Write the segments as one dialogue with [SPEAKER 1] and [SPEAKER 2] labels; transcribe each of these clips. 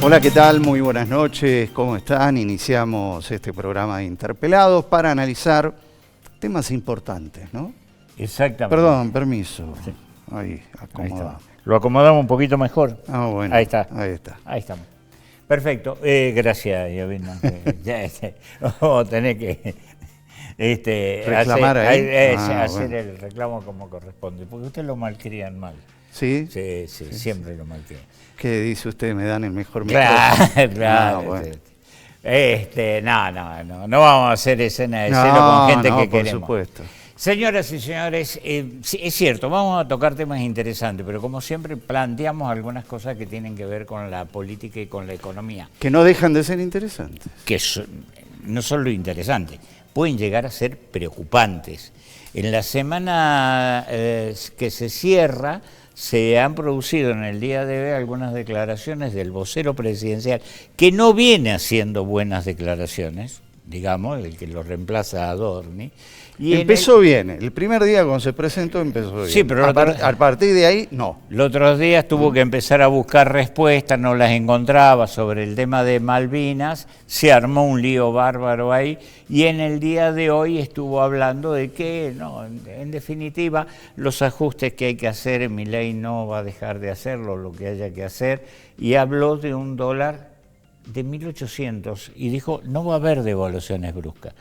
[SPEAKER 1] Hola, ¿qué tal? Muy buenas noches, ¿cómo están? Iniciamos este programa de Interpelados para analizar temas importantes, ¿no?
[SPEAKER 2] Exactamente.
[SPEAKER 1] Perdón, permiso.
[SPEAKER 2] Sí.
[SPEAKER 1] Ahí, acomoda.
[SPEAKER 2] Lo acomodamos un poquito mejor.
[SPEAKER 1] Ah, bueno.
[SPEAKER 2] Ahí está.
[SPEAKER 1] Ahí está.
[SPEAKER 2] Ahí estamos. Perfecto. Gracias, Yovina. Vamos a tener que
[SPEAKER 1] reclamar
[SPEAKER 2] hacer
[SPEAKER 1] bueno.
[SPEAKER 2] el reclamo como corresponde, porque ustedes lo malcrían mal.
[SPEAKER 1] ¿Sí?
[SPEAKER 2] Sí, siempre lo malcrían.
[SPEAKER 1] ¿Qué dice usted? ¿Me dan el mejor
[SPEAKER 2] Claro,
[SPEAKER 1] micrófono?
[SPEAKER 2] claro.
[SPEAKER 1] Bueno.
[SPEAKER 2] No vamos a hacer escena de celo con gente que
[SPEAKER 1] por
[SPEAKER 2] queremos.
[SPEAKER 1] Supuesto.
[SPEAKER 2] Señoras y señores, sí, es cierto, vamos a tocar temas interesantes, pero como siempre planteamos algunas cosas que tienen que ver con la política y con la economía.
[SPEAKER 1] Que no dejan de ser interesantes.
[SPEAKER 2] Que no son lo interesante, pueden llegar a ser preocupantes. En la semana que se cierra, se han producido en el día de hoy algunas declaraciones del vocero presidencial, que no viene haciendo buenas declaraciones, digamos, el que lo reemplaza a Adorni. Y
[SPEAKER 1] empezó bien, el primer día cuando se presentó empezó bien.
[SPEAKER 2] Sí, pero
[SPEAKER 1] a partir de ahí, no.
[SPEAKER 2] Los otros días tuvo que empezar a buscar respuestas, no las encontraba sobre el tema de Malvinas, se armó un lío bárbaro ahí, y en el día de hoy estuvo hablando de que, no, en definitiva, los ajustes que hay que hacer, Milei no va a dejar de hacerlo, lo que haya que hacer, y habló de un dólar de 1.800 y dijo, no va a haber devaluaciones bruscas.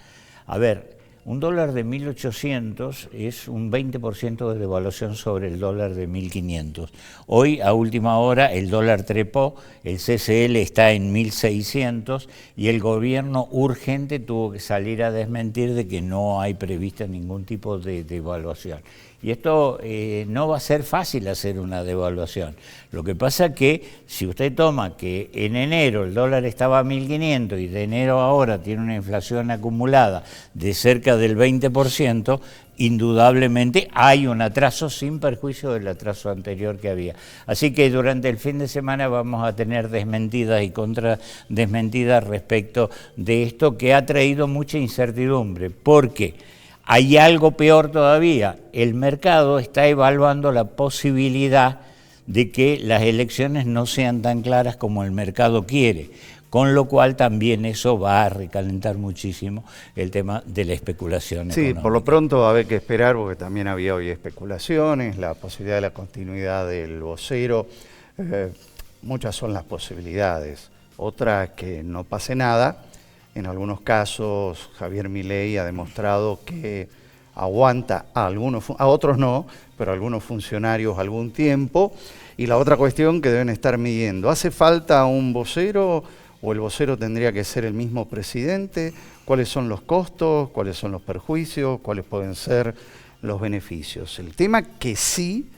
[SPEAKER 2] A ver, un dólar de 1.800 es un 20% de devaluación sobre el dólar de 1.500. Hoy, a última hora, el dólar trepó, el CCL está en 1.600 y el gobierno urgente tuvo que salir a desmentir de que no hay prevista ningún tipo de devaluación. Y esto no va a ser fácil hacer una devaluación. Lo que pasa que si usted toma que en enero el dólar estaba a 1.500 y de enero a ahora tiene una inflación acumulada de cerca del 20%, indudablemente hay un atraso sin perjuicio del atraso anterior que había. Así que durante el fin de semana vamos a tener desmentidas y contradesmentidas respecto de esto que ha traído mucha incertidumbre. ¿Por qué? Hay algo peor todavía, el mercado está evaluando la posibilidad de que las elecciones no sean tan claras como el mercado quiere, con lo cual también eso va a recalentar muchísimo el tema de la especulación económica.
[SPEAKER 1] Sí, por lo pronto va a haber que esperar porque también había hoy especulaciones, la posibilidad de la continuidad del vocero, muchas son las posibilidades, otras que no pase nada. En algunos casos, Javier Milei ha demostrado que aguanta a otros no, pero a algunos funcionarios algún tiempo. Y la otra cuestión que deben estar midiendo, ¿hace falta un vocero o el vocero tendría que ser el mismo presidente? ¿Cuáles son los costos? ¿Cuáles son los perjuicios? ¿Cuáles pueden ser los beneficios? El tema que sí,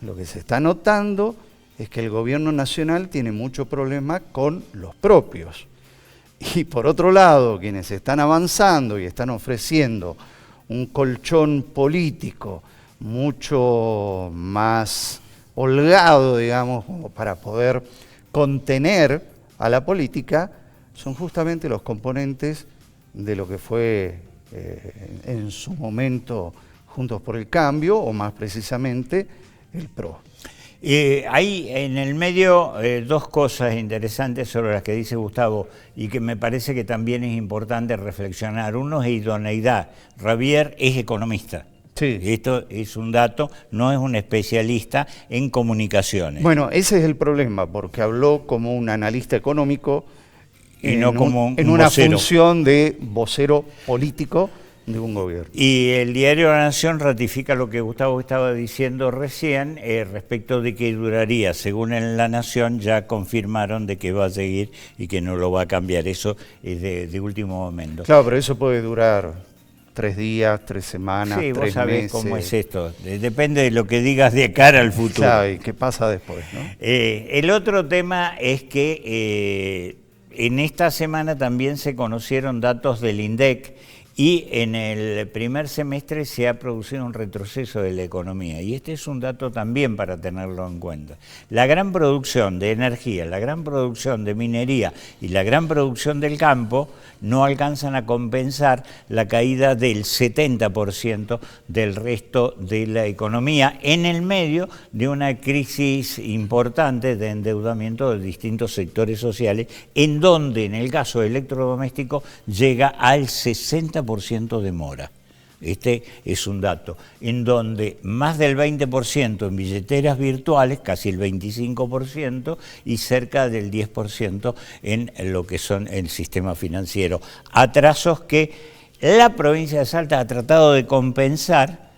[SPEAKER 1] lo que se está notando, es que el gobierno nacional tiene mucho problema con los propios. Y por otro lado, quienes están avanzando y están ofreciendo un colchón político mucho más holgado, digamos, como para poder contener a la política, son justamente los componentes de lo que fue en su momento Juntos por el Cambio, o más precisamente el PRO.
[SPEAKER 2] Hay en el medio dos cosas interesantes sobre las que dice Gustavo y que me parece que también es importante reflexionar. Uno es idoneidad. Javier es economista.
[SPEAKER 1] Sí.
[SPEAKER 2] Esto es un dato, no es un especialista en comunicaciones.
[SPEAKER 1] Bueno, ese es el problema, porque habló como un analista económico
[SPEAKER 2] y no como
[SPEAKER 1] en una función de vocero político de un gobierno.
[SPEAKER 2] Y el diario La Nación ratifica lo que Gustavo estaba diciendo recién respecto de que duraría. Según en La Nación ya confirmaron de que va a seguir y que no lo va a cambiar. Eso es de último momento.
[SPEAKER 1] Claro, pero eso puede durar 3 días, 3 semanas, 3 meses. Sí, vos sabés
[SPEAKER 2] cómo es esto. Depende de lo que digas de cara al futuro.
[SPEAKER 1] Claro, y qué pasa después, ¿no?
[SPEAKER 2] El otro tema es que en esta semana también se conocieron datos del INDEC y en el primer semestre se ha producido un retroceso de la economía. Y este es un dato también para tenerlo en cuenta. La gran producción de energía, la gran producción de minería y la gran producción del campo no alcanzan a compensar la caída del 70% del resto de la economía en el medio de una crisis importante de endeudamiento de distintos sectores sociales, en donde en el caso electrodoméstico llega al 60% de mora. Este es un dato, en donde más del 20% en billeteras virtuales, casi el 25%, y cerca del 10% en lo que son el sistema financiero. Atrasos que la provincia de Salta ha tratado de compensar,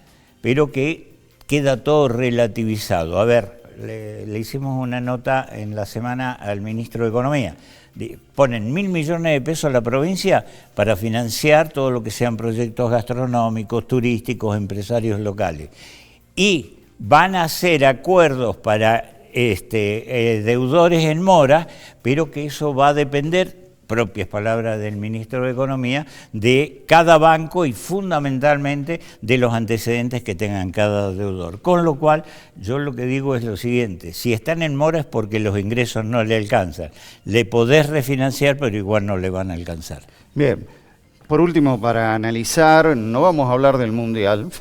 [SPEAKER 2] pero que queda todo relativizado. A ver, le hicimos una nota en la semana al ministro de Economía. Ponen 1.000 millones de pesos a la provincia para financiar todo lo que sean proyectos gastronómicos, turísticos, empresarios locales. Y van a hacer acuerdos para deudores en mora, pero que eso va a depender, propias palabras del ministro de Economía, de cada banco y fundamentalmente de los antecedentes que tengan cada deudor. Con lo cual, yo lo que digo es lo siguiente: si están en mora es porque los ingresos no le alcanzan. Le podés refinanciar, pero igual no le van a alcanzar.
[SPEAKER 1] Bien, por último, para analizar, no vamos a hablar del Mundial.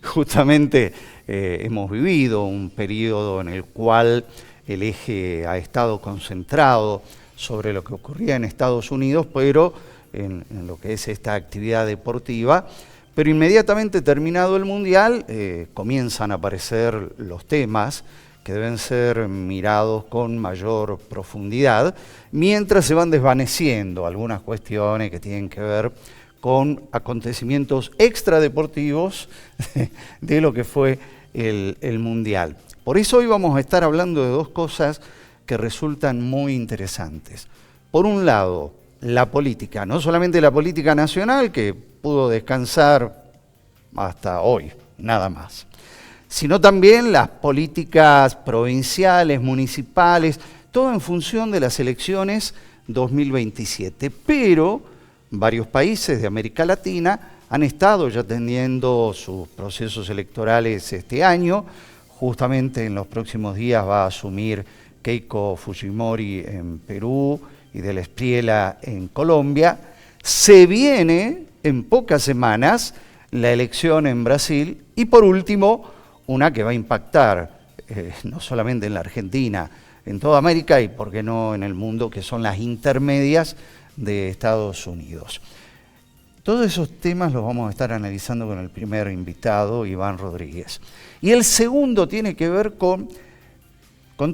[SPEAKER 1] Justamente hemos vivido un periodo en el cual el eje ha estado concentrado sobre lo que ocurría en Estados Unidos, pero en lo que es esta actividad deportiva. Pero inmediatamente terminado el Mundial, comienzan a aparecer los temas que deben ser mirados con mayor profundidad, mientras se van desvaneciendo algunas cuestiones que tienen que ver con acontecimientos extradeportivos de lo que fue el Mundial. Por eso hoy vamos a estar hablando de dos cosas que resultan muy interesantes. Por un lado, la política, no solamente la política nacional, que pudo descansar hasta hoy, nada más, sino también las políticas provinciales, municipales, todo en función de las elecciones 2027. Pero varios países de América Latina han estado ya teniendo sus procesos electorales este año. Justamente en los próximos días va a asumir Keiko Fujimori en Perú y Del Espriella en Colombia. Se viene en pocas semanas la elección en Brasil y por último una que va a impactar no solamente en la Argentina, en toda América y por qué no en el mundo, que son las intermedias de Estados Unidos. Todos esos temas los vamos a estar analizando con el primer invitado, Iván Rodríguez. Y el segundo tiene que ver con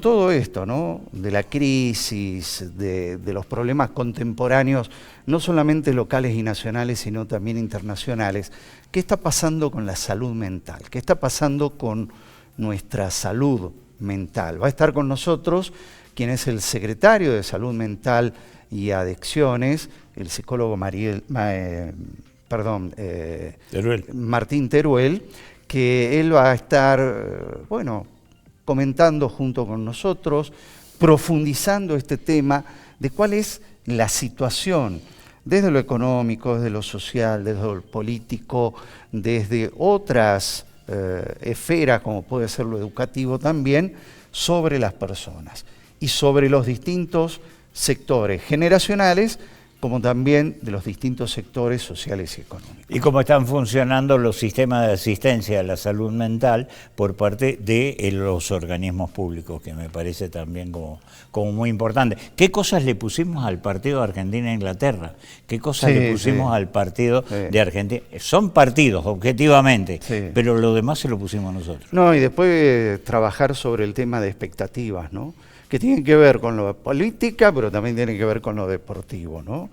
[SPEAKER 1] todo esto, ¿no? De la crisis, de los problemas contemporáneos, no solamente locales y nacionales, sino también internacionales. ¿Qué está pasando con la salud mental? ¿Qué está pasando con nuestra salud mental? Va a estar con nosotros quien es el secretario de Salud Mental y Adicciones, el psicólogo Martín Teruel, que él va a estar, comentando junto con nosotros, profundizando este tema de cuál es la situación desde lo económico, desde lo social, desde lo político, desde otras esferas, como puede ser lo educativo también, sobre las personas y sobre los distintos sectores generacionales, como también de los distintos sectores sociales y económicos.
[SPEAKER 2] Y cómo están funcionando los sistemas de asistencia a la salud mental por parte de los organismos públicos, que me parece también como muy importante. ¿Qué cosas le pusimos al partido de Argentina e Inglaterra? ¿Qué cosas le pusimos al partido de Argentina? Son partidos, objetivamente, pero lo demás se lo pusimos nosotros.
[SPEAKER 1] No, y después trabajar sobre el tema de expectativas, ¿no? Que tienen que ver con lo política, pero también tienen que ver con lo deportivo, ¿no?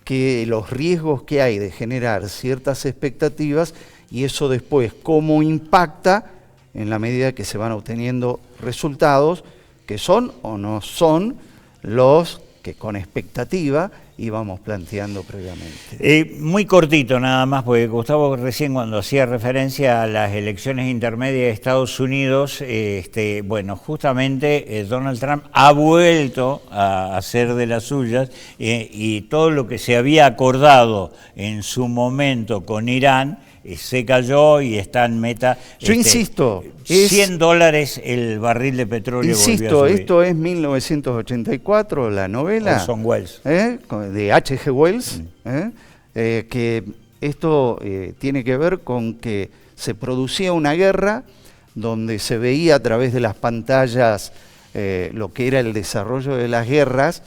[SPEAKER 1] Que los riesgos que hay de generar ciertas expectativas y eso después cómo impacta en la medida que se van obteniendo resultados que son o no son los que con expectativa íbamos planteando previamente.
[SPEAKER 2] Muy cortito nada más, porque Gustavo recién cuando hacía referencia a las elecciones intermedias de Estados Unidos, bueno, justamente Donald Trump ha vuelto a hacer de las suyas y todo lo que se había acordado en su momento con Irán se cayó y está en meta.
[SPEAKER 1] Yo insisto,
[SPEAKER 2] $100 el barril de petróleo.
[SPEAKER 1] Insisto, esto es 1984, la novela
[SPEAKER 2] Orson Welles,
[SPEAKER 1] de H.G. Wells, que esto tiene que ver con que se producía una guerra donde se veía a través de las pantallas lo que era el desarrollo de las guerras,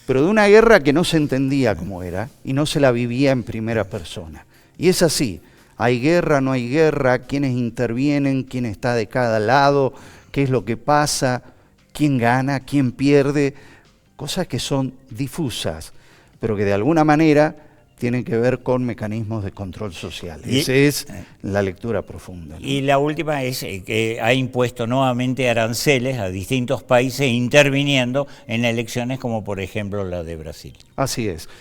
[SPEAKER 1] pero de una guerra que no se entendía cómo era y no se la vivía en primera persona. Y es así. ¿Hay guerra, no hay guerra? ¿Quiénes intervienen? ¿Quién está de cada lado? ¿Qué es lo que pasa? ¿Quién gana? ¿Quién pierde? Cosas que son difusas, pero que de alguna manera tienen que ver con mecanismos de control social. Esa es la lectura profunda, ¿no?
[SPEAKER 2] Y la última es que ha impuesto nuevamente aranceles a distintos países interviniendo en elecciones como por ejemplo la de Brasil.
[SPEAKER 1] Así es.